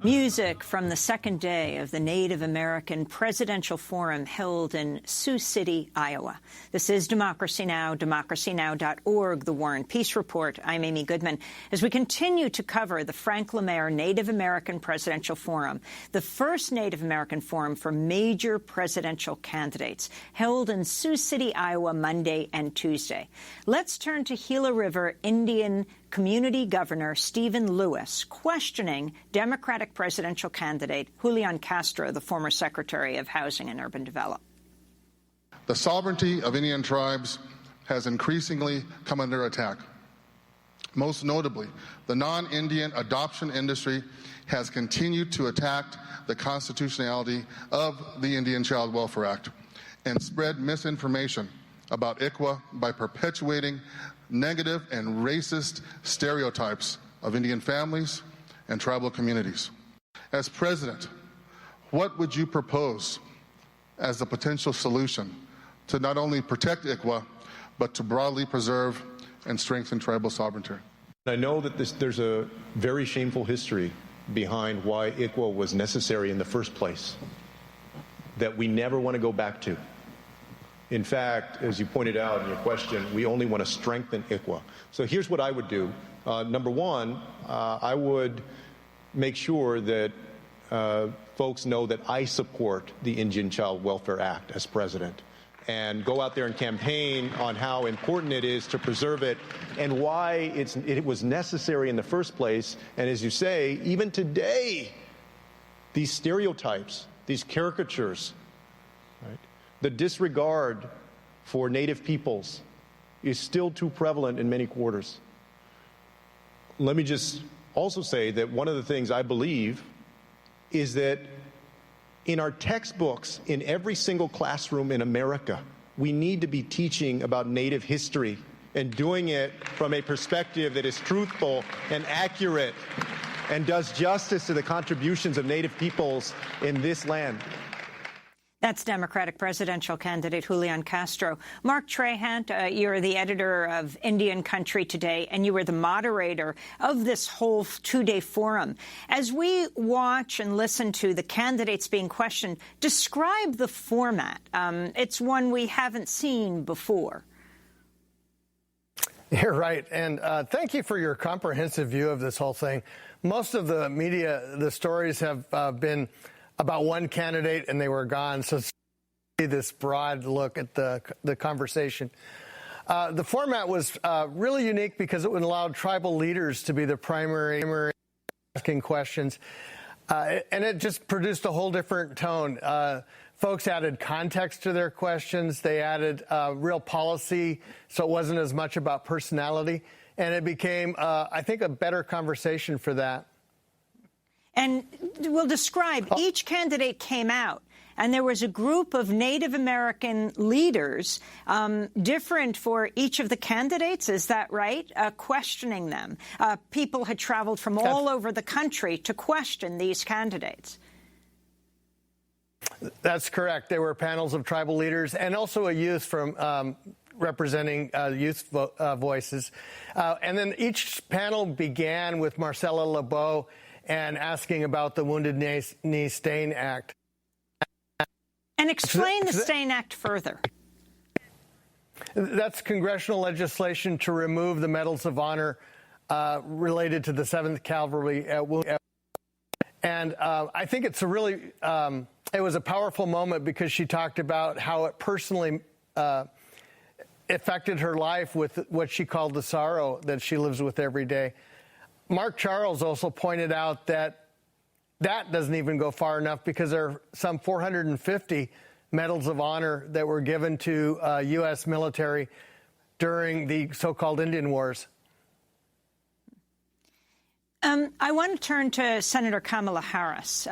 Music from the second day of the Native American Presidential Forum held in Sioux City, Iowa. This is Democracy Now!, democracynow.org, The War and Peace Report. I'm Amy Goodman. As we continue to cover the Frank LaMaire Native American Presidential Forum, the first Native American forum for major presidential candidates, held in Sioux City, Iowa, Monday and Tuesday. Let's turn to Gila River Indian Community Governor Stephen Lewis questioning Democratic presidential candidate Julian Castro, the former Secretary of Housing and Urban Development. The sovereignty of Indian tribes has increasingly come under attack. Most notably, the non-Indian adoption industry has continued to attack the constitutionality of the Indian Child Welfare Act and spread misinformation about ICWA by perpetuating negative and racist stereotypes of Indian families and tribal communities. As president, what would you propose as a potential solution to not only protect ICWA, but to broadly preserve and strengthen tribal sovereignty? I know that there's a very shameful history behind why ICWA was necessary in the first place that we never want to go back to. In fact, as you pointed out in your question, we only want to strengthen ICWA. So here's what I would do. Number one, I would make sure that folks know that I support the Indian Child Welfare Act as president, and go out there and campaign on how important it is to preserve it and why it was necessary in the first place. And as you say, even today, these stereotypes, these caricatures, right? The disregard for Native peoples is still too prevalent in many quarters. Let me just also say that one of the things I believe is that in our textbooks, in every single classroom in America, we need to be teaching about Native history and doing it from a perspective that is truthful and accurate and does justice to the contributions of Native peoples in this land. That's Democratic presidential candidate Julian Castro. Mark Trahant, you're the editor of Indian Country Today, and you were the moderator of this whole two-day forum. As we watch and listen to the candidates being questioned, describe the format. It's one we haven't seen before. You're right. And thank you for your comprehensive view of this whole thing. Most of the media, the stories have been about one candidate and they were gone. So this broad look at the conversation. The format was really unique because it would allow tribal leaders to be the primary asking questions. And it just produced a whole different tone. Folks added context to their questions. They added real policy, so it wasn't as much about personality. And it became, I think, a better conversation for that. And we'll describe, each candidate came out, and there was a group of Native American leaders, different for each of the candidates, is that right? Questioning them. People had traveled from all over the country to question these candidates. That's correct. There were panels of tribal leaders and also a youth from representing youth voices. And then each panel began with Marcella LeBeau and asking about the Wounded Knee Stain Act. And explain the Stain Act further. That's congressional legislation to remove the Medals of Honor related to the 7th Cavalry. And I think it's a really, it was a powerful moment because she talked about how it personally affected her life with what she called the sorrow that she lives with every day. Mark Charles also pointed out that that doesn't even go far enough because there are some 450 Medals of Honor that were given to U.S. military during the so-called Indian Wars. I want to turn to Senator Kamala Harris.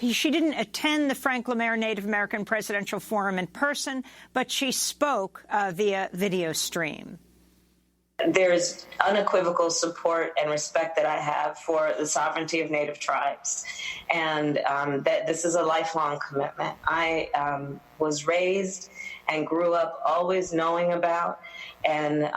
She didn't attend the Frank LaMaire Native American Presidential Forum in person, but she spoke via video stream. There's unequivocal support and respect that I have for the sovereignty of Native tribes, and that this is a lifelong commitment. I was raised and grew up always knowing about and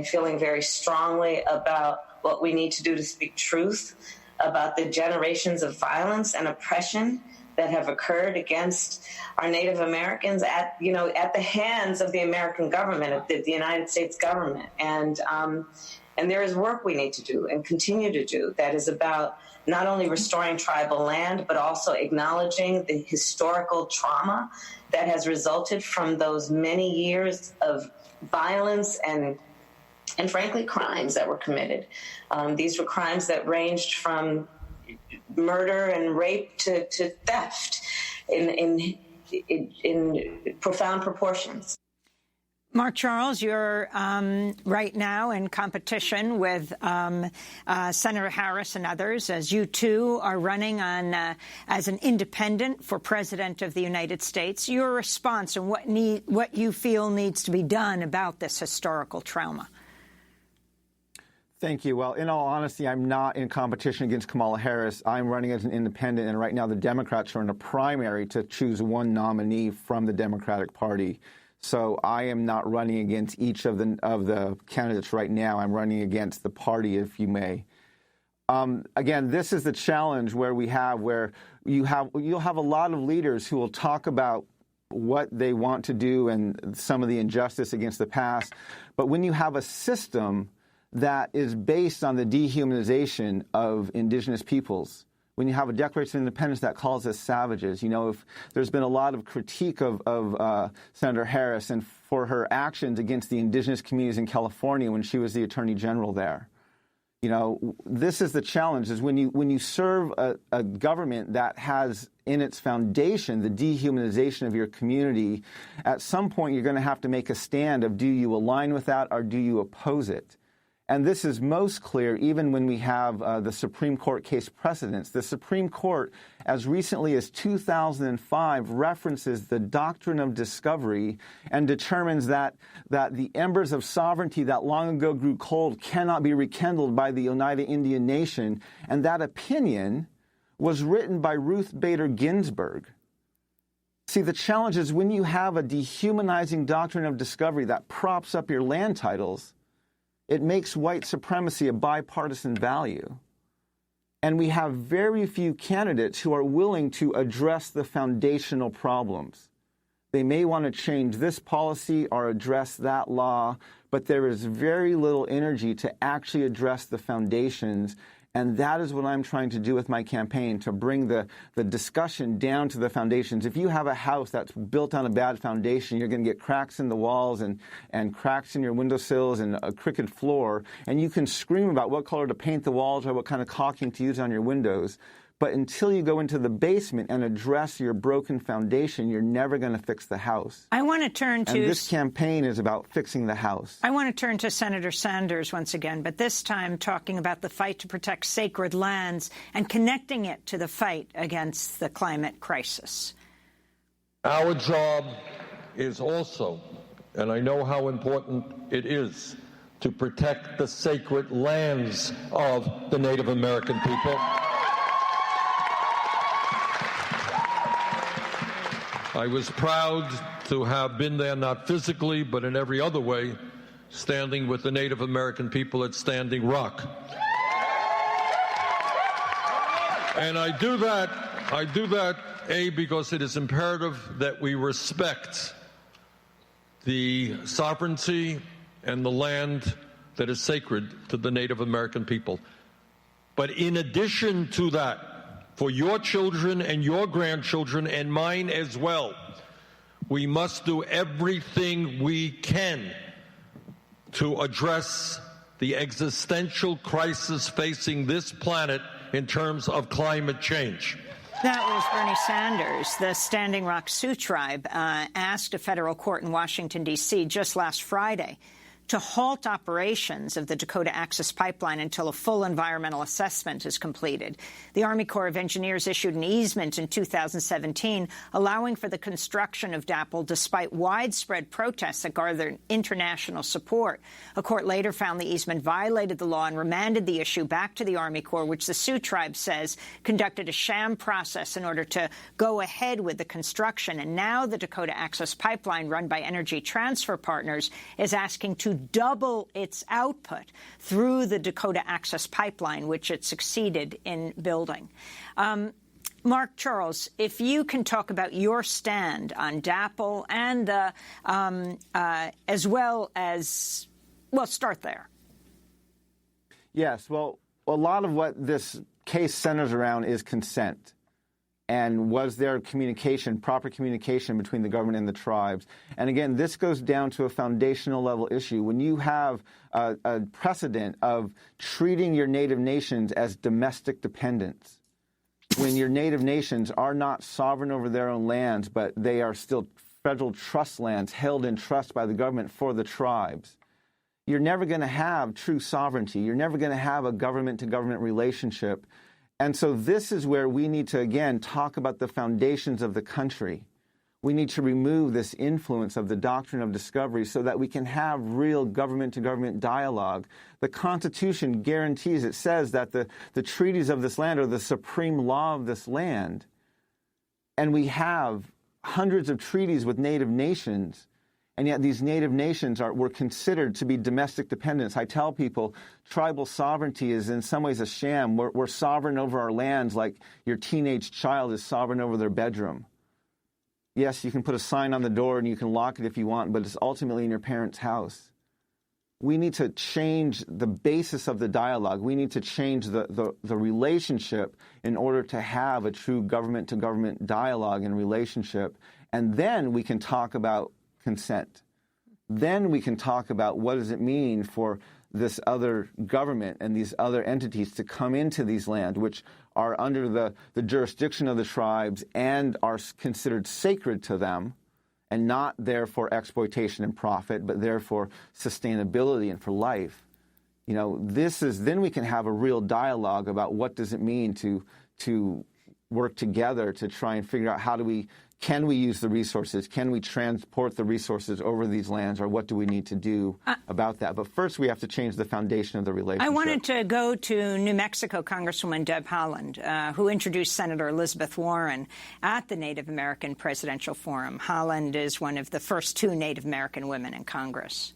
feeling very strongly about what we need to do to speak truth about the generations of violence and oppression that have occurred against our Native Americans at the hands of the American government, of the United States government. And there is work we need to do and continue to do that is about not only restoring tribal land, but also acknowledging the historical trauma that has resulted from those many years of violence and frankly, crimes that were committed. These were crimes that ranged from murder and rape to theft in profound proportions. Mark Charles, you're right now in competition with Senator Harris and others, as you too are running on as an independent for President of the United States. Your response and what you feel needs to be done about this historical trauma. Thank you. Well, in all honesty, I'm not in competition against Kamala Harris. I'm running as an independent, and right now the Democrats are in a primary to choose one nominee from the Democratic Party. So I am not running against each of the candidates right now. I'm running against the party, if you may. Again, this is the challenge where you'll have a lot of leaders who will talk about what they want to do and some of the injustice against the past. But when you have a system that is based on the dehumanization of indigenous peoples, when you have a Declaration of Independence that calls us savages, if there's been a lot of critique of Senator Harris and for her actions against the indigenous communities in California when she was the Attorney General there. This is the challenge, is when you serve a government that has in its foundation the dehumanization of your community, at some point you're going to have to make a stand of, do you align with that or do you oppose it? And this is most clear even when we have the Supreme Court case precedents. The Supreme Court, as recently as 2005, references the doctrine of discovery and determines that the embers of sovereignty that long ago grew cold cannot be rekindled by the Oneida Indian Nation. And that opinion was written by Ruth Bader Ginsburg. See, the challenge is when you have a dehumanizing doctrine of discovery that props up your land titles, it makes white supremacy a bipartisan value. And we have very few candidates who are willing to address the foundational problems. They may want to change this policy or address that law, but there is very little energy to actually address the foundations. And that is what I'm trying to do with my campaign, to bring the discussion down to the foundations. If you have a house that's built on a bad foundation, you're going to get cracks in the walls and cracks in your windowsills and a crooked floor. And you can scream about what color to paint the walls or what kind of caulking to use on your windows. But until you go into the basement and address your broken foundation, you're never going to fix the house. I want to turn to... And this campaign is about fixing the house. I want to turn to Senator Sanders once again, but this time talking about the fight to protect sacred lands and connecting it to the fight against the climate crisis. Our job is also, and I know how important it is, to protect the sacred lands of the Native American people. I was proud to have been there, not physically, but in every other way, standing with the Native American people at Standing Rock. And I do that, A, because it is imperative that we respect the sovereignty and the land that is sacred to the Native American people. But in addition to that, for your children and your grandchildren and mine as well, we must do everything we can to address the existential crisis facing this planet in terms of climate change. That was Bernie Sanders. The Standing Rock Sioux Tribe asked a federal court in Washington, D.C. just last Friday to halt operations of the Dakota Access Pipeline until a full environmental assessment is completed. The Army Corps of Engineers issued an easement in 2017 allowing for the construction of DAPL despite widespread protests that garnered international support. A court later found the easement violated the law and remanded the issue back to the Army Corps, which the Sioux Tribe says conducted a sham process in order to go ahead with the construction. And now the Dakota Access Pipeline, run by Energy Transfer Partners, is asking to to double its output through the Dakota Access Pipeline, which it succeeded in building. Mark Charles, if you can talk about your stand on DAPL and as well as, well, start there. Yes, well, a lot of what this case centers around is consent. And was there communication, proper communication between the government and the tribes? And again, this goes down to a foundational level issue. When you have a precedent of treating your native nations as domestic dependents, when your native nations are not sovereign over their own lands, but they are still federal trust lands held in trust by the government for the tribes, you're never going to have true sovereignty. You're never going to have a government-to-government relationship. And so this is where we need to, again, talk about the foundations of the country. We need to remove this influence of the doctrine of discovery so that we can have real government-to-government dialogue. The Constitution guarantees, it says that the treaties of this land are the supreme law of this land. And we have hundreds of treaties with native nations, and yet these native nations were considered to be domestic dependents. I tell people tribal sovereignty is in some ways a sham. We're sovereign over our lands like your teenage child is sovereign over their bedroom. Yes, you can put a sign on the door and you can lock it if you want, but it's ultimately in your parents' house. We need to change the basis of the dialogue. We need to change the relationship in order to have a true government-to-government dialogue and relationship. And then we can talk about consent. Then we can talk about what does it mean for this other government and these other entities to come into these lands, which are under the jurisdiction of the tribes and are considered sacred to them and not there for exploitation and profit, but there for sustainability and for life. You know, then we can have a real dialogue about what does it mean to work together to try and figure out can we use the resources? Can we transport the resources over these lands, or what do we need to do about that? But first, we have to change the foundation of the relationship. I wanted to go to New Mexico Congresswoman Deb Haaland, who introduced Senator Elizabeth Warren at the Native American Presidential Forum. Haaland is one of the first 2 Native American women in Congress.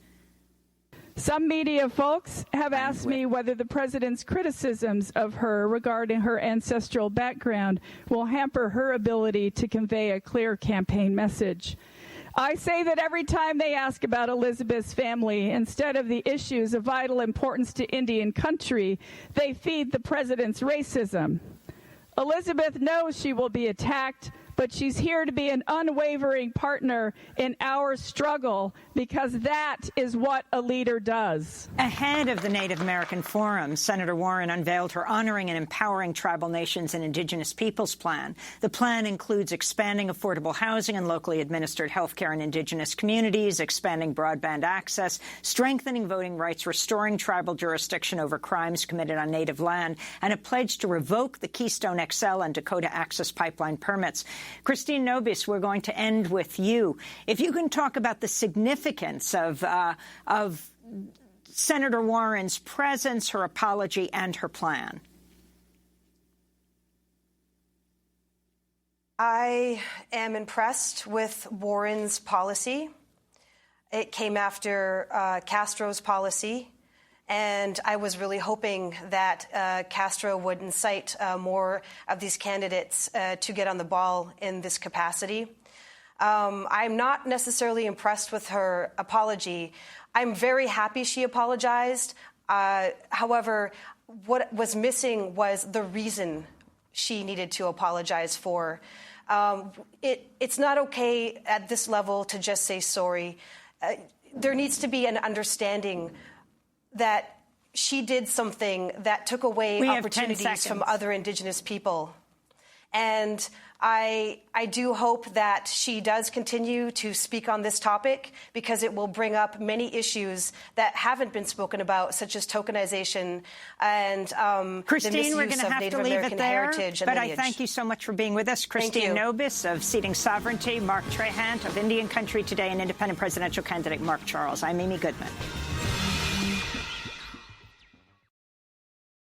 Some media folks have asked me whether the president's criticisms of her regarding her ancestral background will hamper her ability to convey a clear campaign message. I say that every time they ask about Elizabeth's family, instead of the issues of vital importance to Indian country, they feed the president's racism. Elizabeth knows she will be attacked, but she's here to be an unwavering partner in our struggle, because that is what a leader does. Ahead of the Native American Forum, Senator Warren unveiled her Honoring and Empowering Tribal Nations and Indigenous Peoples plan. The plan includes expanding affordable housing and locally administered health care in Indigenous communities, expanding broadband access, strengthening voting rights, restoring tribal jurisdiction over crimes committed on Native land, and a pledge to revoke the Keystone XL and Dakota Access Pipeline permits. Christine Nobis, we're going to end with you. If you can talk about the significance of Senator Warren's presence, her apology, and her plan. I am impressed with Warren's policy. It came after Castro's policy. And I was really hoping that Castro would incite more of these candidates to get on the ball in this capacity. I'm not necessarily impressed with her apology. I'm very happy she apologized. However, what was missing was the reason she needed to apologize for. It's not okay at this level to just say sorry. There needs to be an understanding that she did something that took away opportunities from other Indigenous people. And I do hope that she does continue to speak on this topic, because it will bring up many issues that haven't been spoken about, such as tokenization and Christine, we're going to have to leave it there, but lineage. I thank you so much for being with us. Christine Nobis of Seating Sovereignty, Mark Trahant of Indian Country Today, and independent presidential candidate Mark Charles. I'm Amy Goodman.